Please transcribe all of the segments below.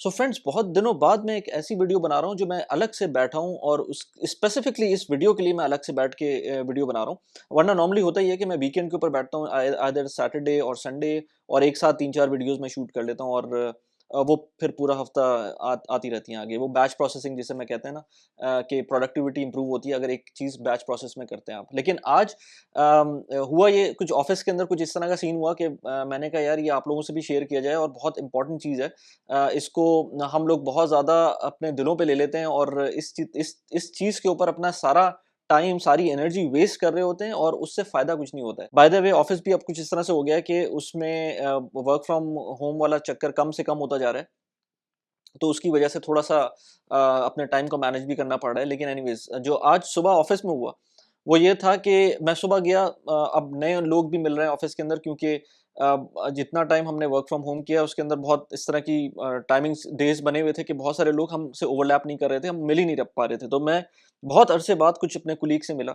So friends, बहुत दिनों बाद मैं एक ऐसी वीडियो बना रहा हूँ जो मैं अलग से बैठा हूँ और उस स्पेसिफिकली इस वीडियो के लिए मैं अलग से बैठ के वीडियो बना रहा हूँ। वरना नॉर्मली होता ही है कि मैं वीकेंड के ऊपर बैठता हूँ, आइदर सैटरडे और संडे, और एक साथ 3-4 वीडियोस मैं शूट कर लेता हूँ और वो फिर पूरा हफ्ता आती रहती हैं आगे। वो बैच प्रोसेसिंग जिसे मैं कहते हैं ना, कि प्रोडक्टिविटी इंप्रूव होती है अगर एक चीज़ बैच प्रोसेस में करते हैं आप। लेकिन आज हुआ ये कुछ ऑफिस के अंदर कुछ इस तरह का सीन हुआ कि मैंने कहा यार ये आप लोगों से भी शेयर किया जाए और बहुत इंपॉर्टेंट चीज़ है। इसको हम लोग बहुत ज़्यादा अपने दिलों पे ले लेते हैं और इस चीज़ के ऊपर अपना सारा टाइम, सारी एनर्जी वेस्ट कर रहे होते हैं और उससे फ़ायदा कुछ नहीं होता है। बाय द वे ऑफ़िस भी अब कुछ इस तरह से हो गया है कि उसमें वर्क फ्रॉम होम वाला चक्कर कम से कम होता जा रहा है। तो उसकी वजह से थोड़ा-सा अपने टाइम को मैनेज भी करना पड़ रहा है। लेकिन एनीवेज़ जो आज सुबह ऑफ़िस में हुआ, वो ये था कि मैं सुबह गया, अब नए लोग भी मिल रहे हैं ऑफ़िस के अंदर क्योंकि जितना टाइम हमने वर्क फ्रॉम होम किया उसके अंदर बहुत इस तरह की टाइमिंग्स डेज़ बने हुए थे कि बहुत सारे लोग हमसे ओवरलैप नहीं कर रहे थे, हम मिल ही नहीं रह पा रहे थे। तो मैं बहुत अरसे बाद कुछ अपने कलीग से मिला,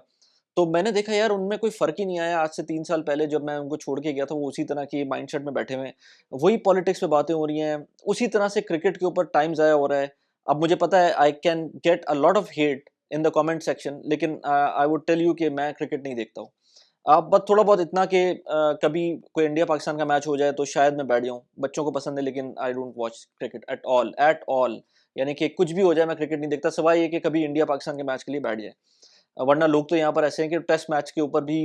तो मैंने देखा यार उनमें कोई फ़र्क ही नहीं आया। आज से 3 साल पहले जब मैं उनको छोड़ के गया था, वो उसी तरह के माइंडसेट में बैठे हुए हैं। वही पॉलिटिक्स पे बातें हो रही हैं, उसी तरह से क्रिकेट के ऊपर टाइम ज़ाया हो रहा है। अब मुझे पता है I can get a lot of hate in the comment section, लेकिन आई वुड टेल यू कि मैं क्रिकेट नहीं देखता हूँ। बस थोड़ा बहुत इतना कि कभी कोई इंडिया-पाकिस्तान का मैच हो जाए तो शायद मैं बैठ जाऊँ। बच्चों को पसंद है लेकिन I don't watch cricket at all. यानी कि कुछ भी हो जाए मैं क्रिकेट नहीं देखता सिवाय ये कि कभी इंडिया-पाकिस्तान के मैच के लिए बैठ जाएँ। वरना लोग तो यहाँ पर ऐसे हैं कि टेस्ट मैच के ऊपर भी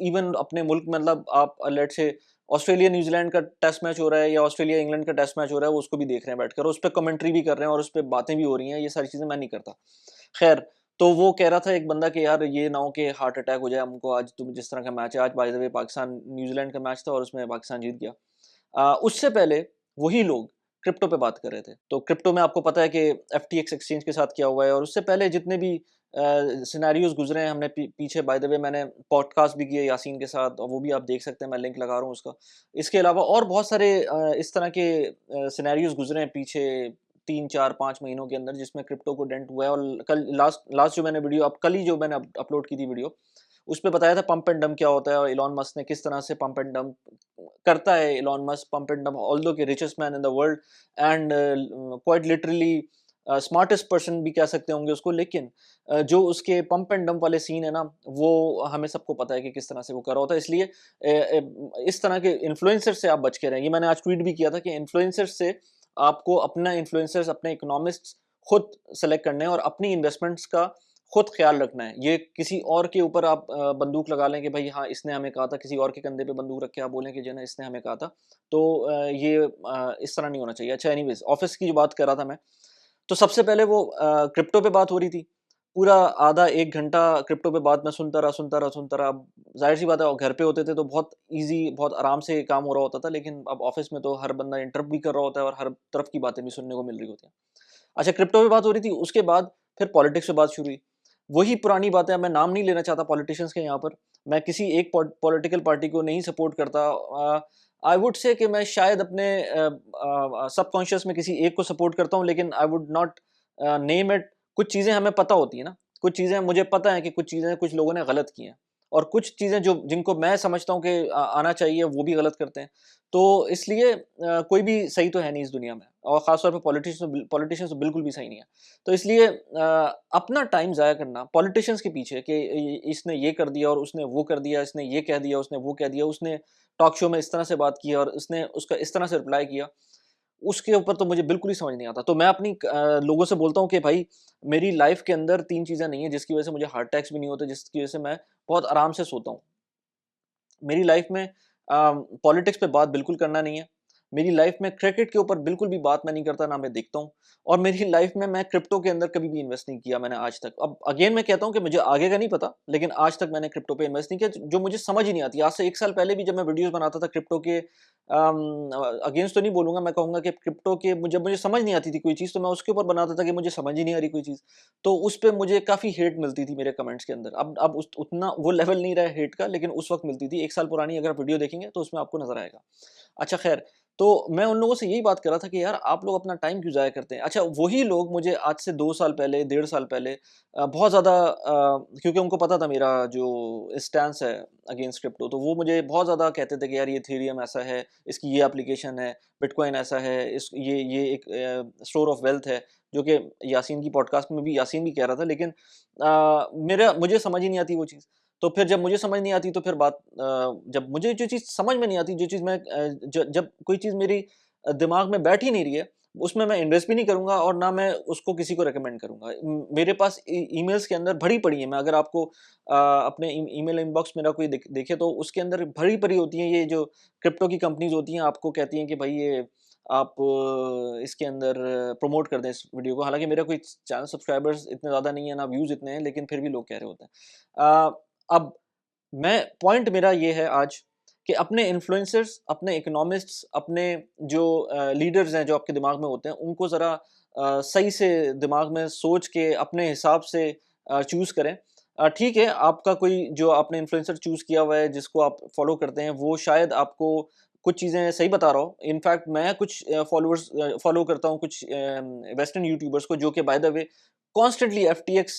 इवन अपने मुल्क में, मतलब आप लेट्स से ऑस्ट्रेलिया न्यूजीलैंड का टेस्ट मैच हो रहा है या ऑस्ट्रेलिया इंग्लैंड का टेस्ट मैच हो रहा है, वो उसको भी देख रहे हैं बैठकर, उस पे कमेंट्री भी कर रहे हैं और उस पे बातें भी हो रही हैं। ये सारी चीज़ें मैं नहीं करता। खैर, तो वो कह रहा था एक बंदा कि यार ये ना हो कि हार्ट अटैक हो जाए हमको, आज तुम जिस तरह का मैच है, आज by the way Pakistan New Zealand का मैच था और उसमें पाकिस्तान जीत गया। उससे पहले वही लोग क्रिप्टो पे बात कर रहे थे। तो क्रिप्टो में आपको पता है कि एफटीएक्स एक्सचेंज के साथ क्या हुआ है, और उससे पहले जितने भी सिनेरियोज गुज़रे हैं हमने पीछे, बाय द वे मैंने पॉडकास्ट भी किए यासीन के साथ और वो भी आप देख सकते हैं, मैं लिंक लगा रहा हूँ उसका। इसके अलावा और बहुत सारे इस तरह के सिनेरियोज गुज़रे हैं पीछे 3, 4, 5 महीनों के अंदर जिसमें क्रिप्टो को डेंट हुआ है। और कल लास्ट लास्ट जो मैंने वीडियो, अब कल ही जो मैंने अपलोड की थी वीडियो, उसपे बताया था पंप एंड डंप क्या होता है और इलॉन मस्क ने किस तरह से पंप एंड डंप करता है। Elon Musk pump and dump, although के richest man in the world and quite literally smartest person भी कह सकते होंगे उसको। लेकिन जो उसके पंप एंड डंप वाले सीन है ना, वो हमें सबको पता है कि किस तरह से वो कर रहा होता है। इसलिए इस तरह के इन्फ्लुएंसर से आप बच के रहें। ये मैंने आज ट्वीट भी किया था कि इन्फ्लुएंसर से आपको अपना इन्फ्लुएंसर्स, अपने इकोनॉमिस्ट्स खुद सेलेक्ट करने हैं और अपनी इन्वेस्टमेंट्स का खुद ख्याल रखना है। ये किसी और के ऊपर आप बंदूक लगा लें कि भाई हाँ, इसने हमें कहा था, किसी और के कंधे पे बंदूक रख के आप बोलें कि जो है ना इसने हमें कहा था। तो ये इस तरह नहीं होना चाहिए। अच्छा, एनीवेज़ ऑफ़िस की जो बात कर रहा था मैं, तो सबसे पहले वो क्रिप्टो पे बात हो रही थी। पूरा आधा 1 घंटा क्रिप्टो पे बात मैं सुनता रहा। अब ज़ाहिर-सी बात है, घर पे होते थे तो बहुत ईज़ी, बहुत आराम से काम हो रहा होता था, लेकिन अब ऑफ़िस में तो हर बंदा इंटरप्ट भी कर रहा होता है और हर तरफ की बातें भी सुनने को मिल रही होती हैं। अच्छा, क्रिप्टो पे बात हो रही थी, उसके बाद फिर पॉलिटिक्स पे बात शुरू हुई। वही पुरानी बातें, अब मैं नाम नहीं लेना चाहता पॉलिटिशियंस के यहाँ पर। मैं किसी एक पॉलिटिकल पार्टी को नहीं सपोर्ट करता। आई वुड से कि मैं शायद अपने सबकॉन्शियस में किसी एक को सपोर्ट करता हूँ, लेकिन I would not name it. कुछ चीज़ें हमें पता होती हैं ना, कुछ चीज़ें मुझे पता है कि कुछ चीज़ें कुछ लोगों ने गलत की हैं और कुछ चीज़ें जो जिनको मैं समझता हूँ कि आना चाहिए, वो भी गलत करते हैं। तो इसलिए कोई भी सही तो है नहीं इस दुनिया में, और ख़ास तौर पे पॉलिटिशियंस तो बिल्कुल भी सही नहीं है। तो इसलिए अपना टाइम ज़ाया करना पॉलिटिशियंस के पीछे कि इसने ये कर दिया और उसने वो कर दिया, इसने ये कह दिया, उसने वो कह दिया, उसने टॉक शो में इस तरह से बात की और उसने उसका इस तरह से रिप्लाई किया, उसके ऊपर तो मुझे बिल्कुल ही समझ नहीं आता। तो मैं अपनी लोगों से बोलता हूँ कि भाई, मेरी लाइफ़ के अंदर 3 चीज़ें नहीं है जिसकी वज़ह से मुझे हार्ट अटैक्स भी नहीं होते, जिसकी वज़ह से मैं बहुत आराम से सोता हूँ। मेरी लाइफ में पॉलिटिक्स पे बात बिल्कुल करना नहीं है। मेरी लाइफ में क्रिकेट के ऊपर बिल्कुल भी बात मैं नहीं करता, ना मैं देखता हूँ। और मेरी लाइफ में मैं क्रिप्टो के अंदर कभी भी इन्वेस्ट नहीं किया मैंने आज तक। अब अगेन मैं कहता हूँ कि मुझे आगे का नहीं पता, लेकिन आज तक मैंने क्रिप्टो पे इन्वेस्ट नहीं किया, जो मुझे समझ ही नहीं आती। आज से 1 साल पहले भी जब मैं वीडियोज़ बनाता था क्रिप्टो के अगेंस्ट तो नहीं बोलूँगा, मैं कहूँगा कि क्रिप्टो के मुझे मुझे समझ नहीं आती थी कोई चीज़, तो मैं उसके ऊपर बनाता था कि मुझे समझ ही नहीं आ रही कोई चीज़। तो उस पे मुझे काफ़ी हेट मिलती थी मेरे कमेंट्स के अंदर। अब उस उतना वो लेवल नहीं रहा है हेट का, लेकिन उस वक़्त मिलती थी। 1 साल पुरानी अगर आप वीडियो देखेंगे तो उसमें आपको नज़र आएगा। अच्छा, ख़ैर, तो मैं उन लोगों से यही बात कर रहा था कि यार आप लोग अपना टाइम क्यों ज़ाया करते हैं? अच्छा, वही लोग मुझे आज से 2 साल पहले, 1.5 साल पहले बहुत ज़्यादा क्योंकि उनको पता था मेरा जो स्टैंस है अगेंस्ट क्रिप्टो, तो वो मुझे बहुत ज़्यादा कहते थे कि यार ये इथेरियम ऐसा है, इसकी ये एप्लीकेशन है, बिटकॉइन ऐसा है, इस ये एक स्टोर ऑफ वेल्थ है, जो कि यासीन की पॉडकास्ट में भी यासीन भी कह रहा था, लेकिन मेरा मुझे समझ ही नहीं आती वो चीज़। तो फिर जब मुझे समझ नहीं आती तो फिर जब मुझे जो चीज़ समझ में नहीं आती, जो चीज़ मैं जब कोई चीज़ मेरी दिमाग में बैठ ही नहीं रही है, उसमें मैं इन्वेस्ट भी नहीं करूँगा और ना मैं उसको किसी को रिकमेंड करूँगा। मेरे पास ईमेल्स के अंदर भरी पड़ी है, मैं अगर आपको अपने ईमेल इनबॉक्स मेरा कोई देखे तो उसके अंदर भरी पड़ी होती हैं ये जो क्रिप्टो की कंपनीज़ होती हैं, आपको कहती हैं कि भाई ये आप इसके अंदर प्रमोट कर दें इस वीडियो को। हालाँकि मेरा कोई चैनल सब्सक्राइबर्स इतने ज़्यादा नहीं है, ना व्यूज़ इतने हैं, लेकिन फिर भी लोग कह रहे होते हैं। अब मैं पॉइंट मेरा ये है आज कि अपने इन्फ्लुएंसर्स, अपने इकोनॉमिस्ट्स, अपने जो लीडर्स हैं जो आपके दिमाग में होते हैं, उनको ज़रा सही से दिमाग में सोच के अपने हिसाब से चूज़ करें। ठीक है, आपका कोई जो आपने इन्फ्लुएंसर चूज़ किया हुआ है, जिसको आप फॉलो करते हैं, वो शायद आपको कुछ चीज़ें सही बता रहा हो। इनफैक्ट मैं कुछ फॉलो करता हूँ कुछ वेस्टर्न यूट्यूबर्स को, जो कि by the way constantly FTX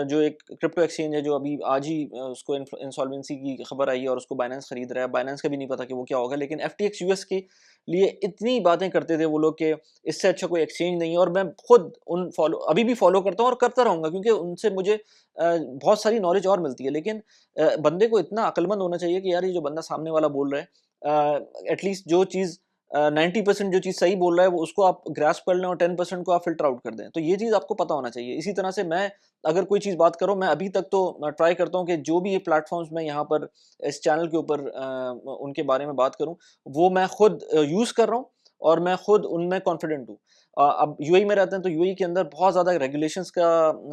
जो एक क्रिप्टो एक्सचेंज है, जो अभी आज ही उसको इंसॉल्वेंसी की खबर आई है और उसको बाइनेंस खरीद रहा है। बाइनेंस का भी नहीं पता कि वो क्या होगा, लेकिन एफटीएक्स यूएस के लिए इतनी बातें करते थे वो लोग कि इससे अच्छा कोई एक्सचेंज नहीं है, और मैं खुद उन फॉलो अभी भी फॉलो करता हूँ और करता रहूँगा, क्योंकि उनसे मुझे बहुत सारी नॉलेज और मिलती है। लेकिन बंदे को इतना अक्लमंद होना चाहिए कि यार ये जो बंदा सामने वाला बोल रहा है, एटलीस्ट जो चीज़ 90% जो चीज़ सही बोल रहा है वो उसको आप ग्रास्प कर लें और 10% को आप फ़िल्टर आउट कर दें। तो ये चीज़ आपको पता होना चाहिए। इसी तरह से मैं अगर कोई चीज़ बात करूँ, मैं अभी तक तो ट्राई करता हूँ कि जो भी ये प्लेटफ़ॉर्म्स मैं यहाँ पर इस चैनल के ऊपर उनके बारे में बात करूँ, वो मैं खुद यूज़ कर रहा हूँ और मैं खुद उनमें कॉन्फिडेंट हूँ। अब यूएई में रहते हैं, तो यूएई के अंदर बहुत ज़्यादा रेगुलेशंस का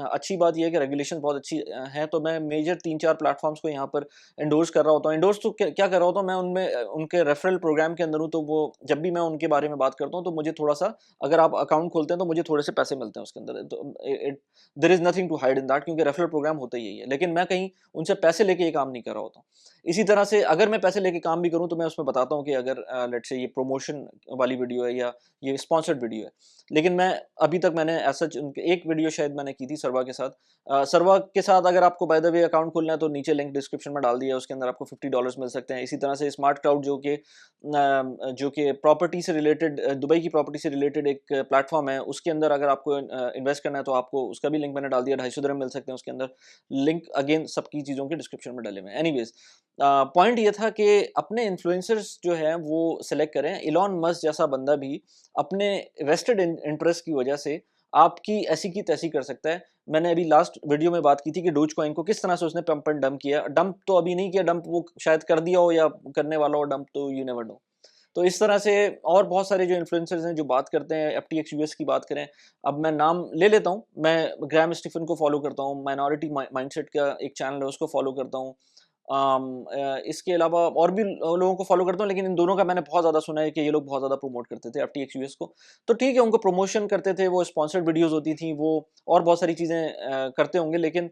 अच्छी बात ये है कि रेगुलेशंस बहुत अच्छी हैं, तो मैं मेजर 3-4 प्लेटफ़ॉर्म्स को यहाँ पर एंडोर्स कर रहा होता हूँ। एंडोर्स तो क्या कर रहा होता हूँ मैं उनमें, उनके रेफरल प्रोग्राम के अंदर हूँ, तो वो जब भी मैं उनके बारे में बात करता हूँ तो मुझे थोड़ा-सा, अगर आप अकाउंट खोलते हैं तो मुझे थोड़े से पैसे मिलते हैं उसके अंदर। तो it there is nothing to hide in that, क्योंकि रेफरल प्रोग्राम होता ही यही है। लेकिन मैं कहीं उनसे पैसे लेके ये काम नहीं कर रहा होता हूँ। इसी तरह से अगर मैं पैसे लेके काम भी करूँ तो मैं उसमें बताता हूँ कि अगर लेट्स से ये प्रमोशन वाली वीडियो है या ये स्पॉन्सर्ड वीडियो है। लेकिन मैं अभी तक मैंने एज़ सच उनके एक वीडियो शायद मैंने की थी सर्वा के साथ। सर्वा के साथ अगर आपको बाय द वे अकाउंट खोलना है तो नीचे लिंक डिस्क्रिप्शन में डाल दिया है, उसके अंदर आपको $50 मिल सकते हैं। इसी तरह से स्मार्ट क्राउड जो कि प्रॉपर्टी से रिलेटेड, दुबई की प्रॉपर्टी से रिलेटेड एक प्लेटफ़ॉर्म है, उसके अंदर अगर आपको इन्वेस्ट करना है तो आपको उसका भी लिंक मैंने डाल दिया, 250 दिरहम मिल सकते हैं उसके अंदर। लिंक अगेन सबकी चीज़ों के डिस्क्रिप्शन में डले हुए हैं। एनीवेज़ पॉइंट ये था कि अपने इन्फ्लुएंसर्स जो हैं वो सेलेक्ट करें। इलॉन मस्क जैसा बंदा भी अपने वेस्टेड इंटरेस्ट की वजह से आपकी ऐसी की तैसी कर सकता है। मैंने अभी लास्ट वीडियो में बात की थी कि डोज कॉइन को किस तरह से उसने पंप एंड डंप किया। डंप तो अभी नहीं किया, डंप वो शायद कर दिया हो या करने वाला हो डंप, तो यू नेवर नो। तो इस तरह से और बहुत सारे जो इन्फ्लुएंसर्स हैं जो बात करते हैं, एफटीएक्स यूएस की बात करें, अब मैं नाम ले लेता हूँ। मैं ग्रैम स्टीफन को फॉलो करता हूँ, माइनॉरिटी माइंडसेट का एक चैनल है उसको फॉलो करता हूँ। इसके अलावा और भी लोगों को फॉलो करता हूँ, लेकिन इन दोनों का मैंने बहुत ज़्यादा सुना है कि ये लोग बहुत ज़्यादा प्रमोट करते थे एफटीएक्स यूएस को। तो ठीक है, उनको प्रमोशन करते थे, वो स्पॉन्सर्ड वीडियोज़ होती थी, वो और बहुत सारी चीज़ें करते होंगे, लेकिन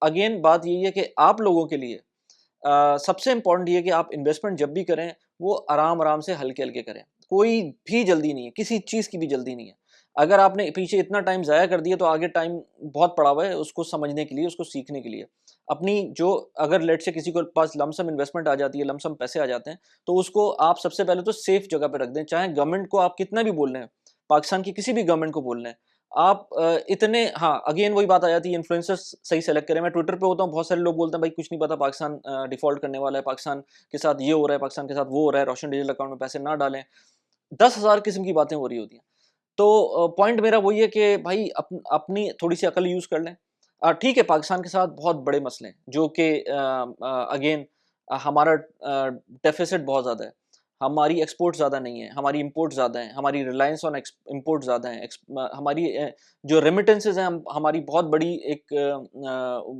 अगेन बात यही है कि आप लोगों के लिए सबसे इम्पोर्टेंट ये है कि आप इन्वेस्टमेंट जब भी करें, वो आराम-आराम से हल्के-हल्के करें। कोई भी जल्दी नहीं है, किसी चीज़ की भी जल्दी नहीं है। अगर आपने पीछे इतना टाइम ज़ाया कर दिया, तो आगे टाइम बहुत पड़ा हुआ है उसको समझने के लिए, उसको सीखने के लिए। अपनी जो अगर लेट्स से किसी को पास लमसम इन्वेस्टमेंट आ जाती है, लमसम पैसे आ जाते हैं, तो उसको आप सबसे पहले तो सेफ जगह पे रख दें। चाहे गवर्नमेंट को आप कितना भी बोल रहे हैं, पाकिस्तान की किसी भी गवर्नमेंट को बोल रहे हैं, आप इतने हाँ, अगेन वही बात आ जाती है, इन्फ्लुएंसर्स सही सेलेक्ट करें। मैं ट्विटर पे होता हूँ, बहुत सारे लोग बोलते हैं भाई कुछ नहीं पता, पाकिस्तान डिफ़ॉल्ट करने वाला है, पाकिस्तान के साथ ये हो रहा है, पाकिस्तान के साथ वो हो रहा है, रोशन डिजिटल अकाउंट में पैसे ना डालें। 10,000 किस्म की बातें हो रही होती हैं। तो पॉइंट मेरा वही है कि भाई अपनी थोड़ी-सी अकल यूज़ कर लें। ठीक है, पाकिस्तान के साथ बहुत बड़े मसले हैं, जो कि अगेन हमारा डेफ़िसिट बहुत ज़्यादा है। हमारी एक्सपोर्ट ज़्यादा नहीं है, हमारी इम्पोर्ट ज़्यादा है, हमारी रिलायंस ऑन इम्पोर्ट ज़्यादा है। हमारी जो रेमिटेंसेज़ हैं, हमारी बहुत बड़ी एक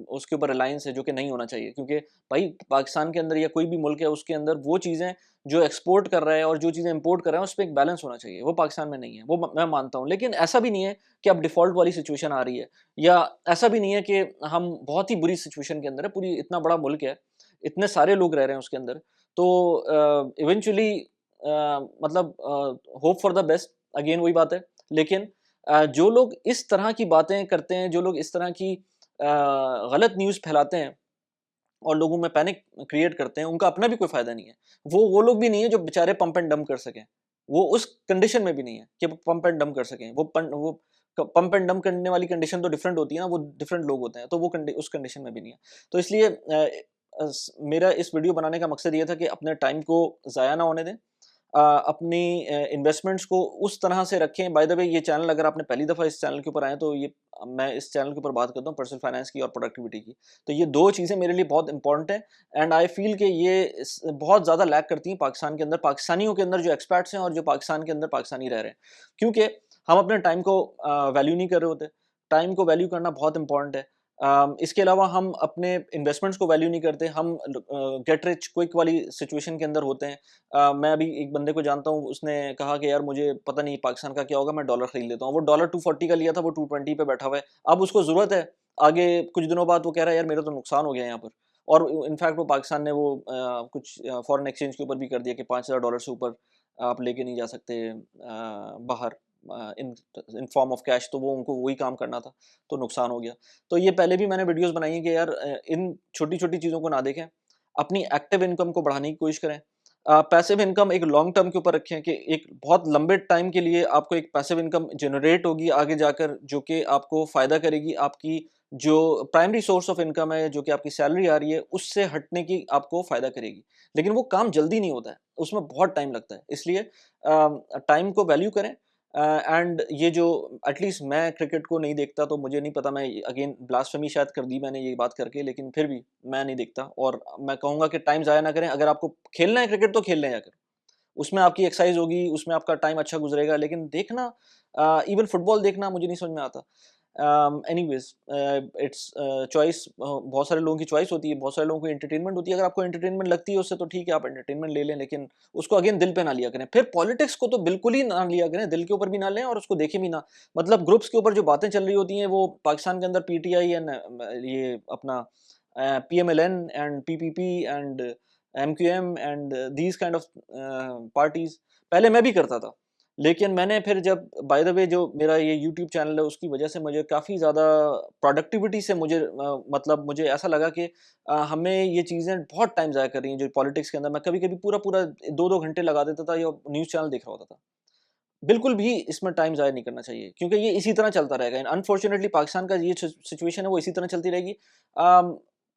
उसके ऊपर रिलायंस है, जो कि नहीं होना चाहिए, क्योंकि भाई पाकिस्तान के अंदर या कोई भी मुल्क है, उसके अंदर वो चीज़ें जो एक्सपोर्ट कर रहा है और जो चीज़ें इम्पोर्ट कर रहा है, उसपे एक बैलेंस होना चाहिए। वो पाकिस्तान में नहीं है, वो मैं मानता हूँ। लेकिन ऐसा भी नहीं है कि अब डिफ़ॉल्ट वाली सिचुएशन आ रही है, या ऐसा भी नहीं है कि हम बहुत ही बुरी सिचुएशन के अंदर है। पूरी इतना बड़ा मुल्क है, इतने सारे लोग रह रहे हैं उसके अंदर, तो इवेंचुअली मतलब hope for the best, again वही बात है। लेकिन जो लोग इस तरह की बातें करते हैं, जो लोग इस तरह की गलत न्यूज़ फैलाते हैं और लोगों में पैनिक क्रिएट करते हैं, उनका अपना भी कोई फ़ायदा नहीं है। वो लोग भी नहीं है जो बेचारे पंप एंड डंप कर सकें। वो उस कंडीशन में भी नहीं है कि वो पंप एंड डंप कर सकें। वो पंप एंड डंप करने वाली कंडीशन तो डिफरेंट होती है ना, वो डिफरेंट लोग होते हैं, तो वो उस कंडीशन में भी नहीं है। तो इसलिए मेरा इस वीडियो बनाने का मकसद ये था कि अपने टाइम को ज़ाया ना होने दें। अपनी इन्वेस्टमेंट्स को उस तरह से रखें। बाय द वे, ये चैनल, अगर आपने पहली दफ़ा इस चैनल के ऊपर आए हैं, तो ये मैं इस चैनल के ऊपर बात करता हूँ पर्सनल फाइनेंस की और प्रोडक्टिविटी की। तो ये 2 चीज़ें मेरे लिए बहुत इंपॉर्टेंट हैं एंड आई फ़ील कि ये बहुत ज़्यादा लैक करती हैं पाकिस्तान के अंदर, पाकिस्तानियों के अंदर जो एक्सपर्ट्स हैं और जो पाकिस्तान के अंदर पाकिस्तानी रह रहे हैं। क्योंकि हम अपने टाइम को वैल्यू नहीं कर रहे होते। टाइम को वैल्यू करना बहुत इंपॉर्टेंट है। इसके अलावा हम अपने इन्वेस्टमेंट्स को वैल्यू नहीं करते। हम गेट रिच क्विक वाली सिचुएशन के अंदर होते हैं। मैं अभी एक बंदे को जानता हूँ, उसने कहा कि यार मुझे पता नहीं पाकिस्तान का क्या होगा, मैं डॉलर खरीद लेता हूँ। वो डॉलर 240 का लिया था, वो 220 पे बैठा हुआ है। अब उसको ज़रूरत है, आगे कुछ दिनों बाद वो कह रहा है यार मेरा तो नुकसान हो गया यहाँ पर। और इनफैक्ट वो पाकिस्तान ने वो कुछ फॉरेन एक्सचेंज के ऊपर भी कर दिया कि $5000 से ऊपर आप लेके नहीं जा सकते बाहर इन इन फॉर्म ऑफ कैश। तो वो उनको वही काम करना था, तो नुकसान हो गया। तो ये पहले भी मैंने वीडियोज़ बनाई हैं कि यार इन छोटी-छोटी चीज़ों को ना देखें, अपनी एक्टिव इनकम को बढ़ाने की कोशिश करें। पैसिव इनकम एक लॉन्ग टर्म के ऊपर रखें कि एक बहुत लंबे टाइम के लिए आपको एक पैसिव इनकम जनरेट होगी आगे जाकर, जो कि आपको फ़ायदा करेगी। आपकी जो प्राइमरी सोर्स ऑफ इनकम है, जो कि आपकी सैलरी आ रही है, उससे हटने की आपको फ़ायदा करेगी। लेकिन वो काम जल्दी नहीं होता है, उसमें बहुत टाइम लगता है। इसलिए टाइम को वैल्यू करें। एंड ये जो एटलीस्ट मैं क्रिकेट को नहीं देखता, तो मुझे नहीं पता, मैं अगेन ब्लास्फेमी शायद कर दी मैंने ये बात करके, लेकिन फिर भी मैं नहीं देखता और मैं कहूँगा कि टाइम ज़ाया ना करें। अगर आपको खेलना है क्रिकेट तो खेलने जाकर, उसमें आपकी एक्सरसाइज होगी, उसमें आपका टाइम अच्छा गुजरेगा। लेकिन देखना इवन फुटबॉल देखना मुझे नहीं समझ में आता। एनीवेज, इट्स चॉइस, बहुत सारे लोगों की चॉइस होती है, बहुत सारे लोगों को एंटरटेनमेंट होती है। अगर आपको एंटरटेनमेंट लगती है उससे, तो ठीक है, आप एंटरटेनमेंट ले लें, लेकिन उसको अगेन दिल पे ना लिया करें। फिर पॉलिटिक्स को तो बिल्कुल ही ना लिया करें, दिल के ऊपर भी ना लें और उसको देखें भी ना। मतलब ग्रुप्स के ऊपर जो बातें चल रही होती हैं, वो पाकिस्तान के अंदर पीटीआई एंड ये अपना PMLN and PPP and MQM and these kind of parties, पहले मैं भी करता था। लेकिन मैंने फिर जब, बाय द वे, जो मेरा ये यूट्यूब चैनल है, उसकी वजह से मुझे काफ़ी ज़्यादा प्रोडक्टिविटी से मुझे मतलब मुझे ऐसा लगा कि हमें ये चीज़ें बहुत टाइम ज़ाया कर रही हैं जो पॉलिटिक्स के अंदर। मैं कभी-कभी पूरा-पूरा 2-2 घंटे लगा देता था या न्यूज़ चैनल देख रहा होता था। बिल्कुल भी इसमें टाइम ज़ाया नहीं करना चाहिए, क्योंकि ये इसी तरह चलता रहेगा। अनफॉर्चुनेटली पाकिस्तान का ये सिचुएशन है, वो इसी तरह चलती रहेगी।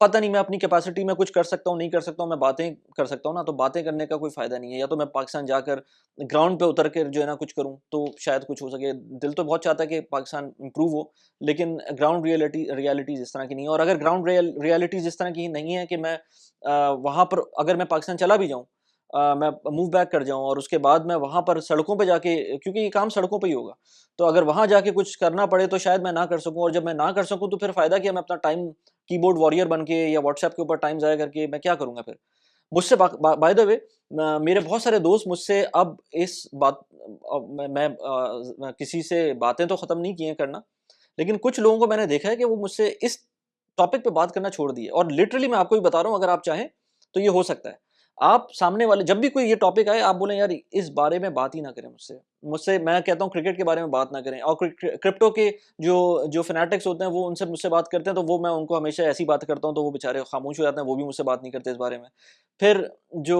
पता नहीं, मैं अपनी कैपेसिटी में कुछ कर सकता हूँ, नहीं कर सकता हूँ, मैं बातें कर सकता हूँ ना, तो बातें करने का कोई फ़ायदा नहीं है। या तो मैं पाकिस्तान जाकर ग्राउंड पे उतर कर जो है ना कुछ करूँ, तो शायद कुछ हो सके। दिल तो बहुत चाहता है कि पाकिस्तान इम्प्रूव हो, लेकिन ग्राउंड रियलिटीज़ इस तरह की नहीं है। और अगर ग्राउंड रियलिटीज़ इस तरह की नहीं है कि मैं वहाँ पर, अगर मैं पाकिस्तान चला भी जाऊँ, मैं मूव बैक कर जाऊँ और उसके बाद मैं वहाँ पर सड़कों पे जाके, क्योंकि ये काम सड़कों पे ही होगा, तो अगर वहाँ जाके कुछ करना पड़े तो शायद मैं ना कर सकूँ। और जब मैं ना कर सकूँ, तो फिर फ़ायदा क्या? मैं अपना टाइम कीबोर्ड वॉरियर बन के या व्हाट्सएप के ऊपर टाइम ज़ाया करके मैं क्या करूँगा फिर? मुझसे बाय द वे, मेरे बहुत सारे दोस्त मुझसे अब इस बात, मैं किसी से बातें तो ख़त्म नहीं की हैं करना, लेकिन कुछ लोगों को मैंने देखा है कि वो मुझसे इस टॉपिक पे बात करना छोड़ दिए। और लिटरली मैं आपको भी बता रहा हूँ, अगर आप चाहें तो ये हो सकता है। आप सामने वाले, जब भी कोई ये टॉपिक आए, आप बोलें यार इस बारे में बात ही ना करें मुझसे। मुझसे, मैं कहता हूँ क्रिकेट के बारे में बात ना करें। और क्रिप्टो के जो जो फैनेटिक्स होते हैं, वो उनसे मुझसे बात करते हैं, तो वो, मैं उनको हमेशा ऐसी बात करता हूँ, तो वो बेचारे खामोश हो जाते हैं, वो भी मुझसे बात नहीं करते इस बारे में। फिर जो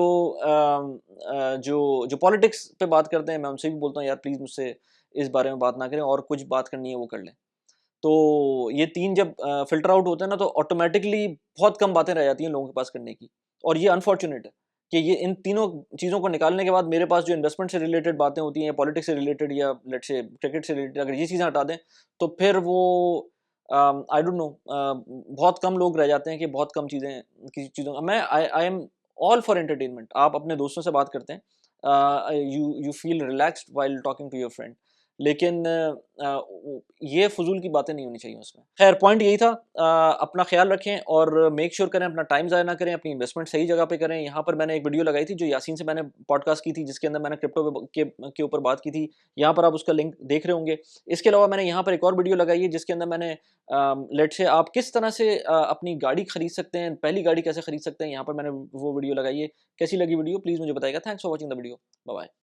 जो पॉलिटिक्स पे बात करते हैं, मैं उनसे भी बोलता हूँ यार प्लीज़ मुझसे इस बारे में बात ना करें, और कुछ बात करनी है वो कर लें। तो ये 3 जब फ़िल्टर आउट होते हैं ना, तो ऑटोमैटिकली बहुत कम बातें रह जाती हैं लोगों के पास करने की। और ये अनफॉर्च्यूनेट है कि ये इन तीनों चीज़ों को निकालने के बाद मेरे पास जो इन्वेस्टमेंट से रिलेटेड बातें होती हैं, पॉलिटिक्स से रिलेटेड या लेट्स से क्रिकेट से रिलेटेड, अगर ये चीज़ें हटा दें, तो फिर वो आई डोंट नो, बहुत कम लोग रह जाते हैं कि बहुत कम चीज़ें, किसी चीज़ों, मैं I am all for entertainment. आप अपने दोस्तों से बात करते हैं, you you feel relaxed while talking to your friend. लेकिन ये फ़ुज़ूल की बातें नहीं होनी चाहिए उसमें। ख़ैर पॉइंट यही था, अपना ख़्याल रखें और मेक श्योर करें अपना टाइम ज़ाया ना करें, अपनी इन्वेस्टमेंट सही जगह पे करें। यहाँ पर मैंने एक वीडियो लगाई थी जो यासीन से मैंने पॉडकास्ट की थी जिसके अंदर मैंने क्रिप्टो के ऊपर बात की थी। यहाँ पर आप उसका लिंक देख रहे होंगे। इसके अलावा मैंने यहाँ पर एक और वीडियो लगाई है जिसके अंदर मैंने लेट्स से आप किस तरह से अपनी गाड़ी खरीद सकते हैं, पहली गाड़ी कैसे खरीद सकते हैं, यहाँ पर मैंने वो वीडियो लगाई है। कैसी लगी वीडियो प्लीज़ मुझे बताइएगा। Thanks for watching the video. Bye bye.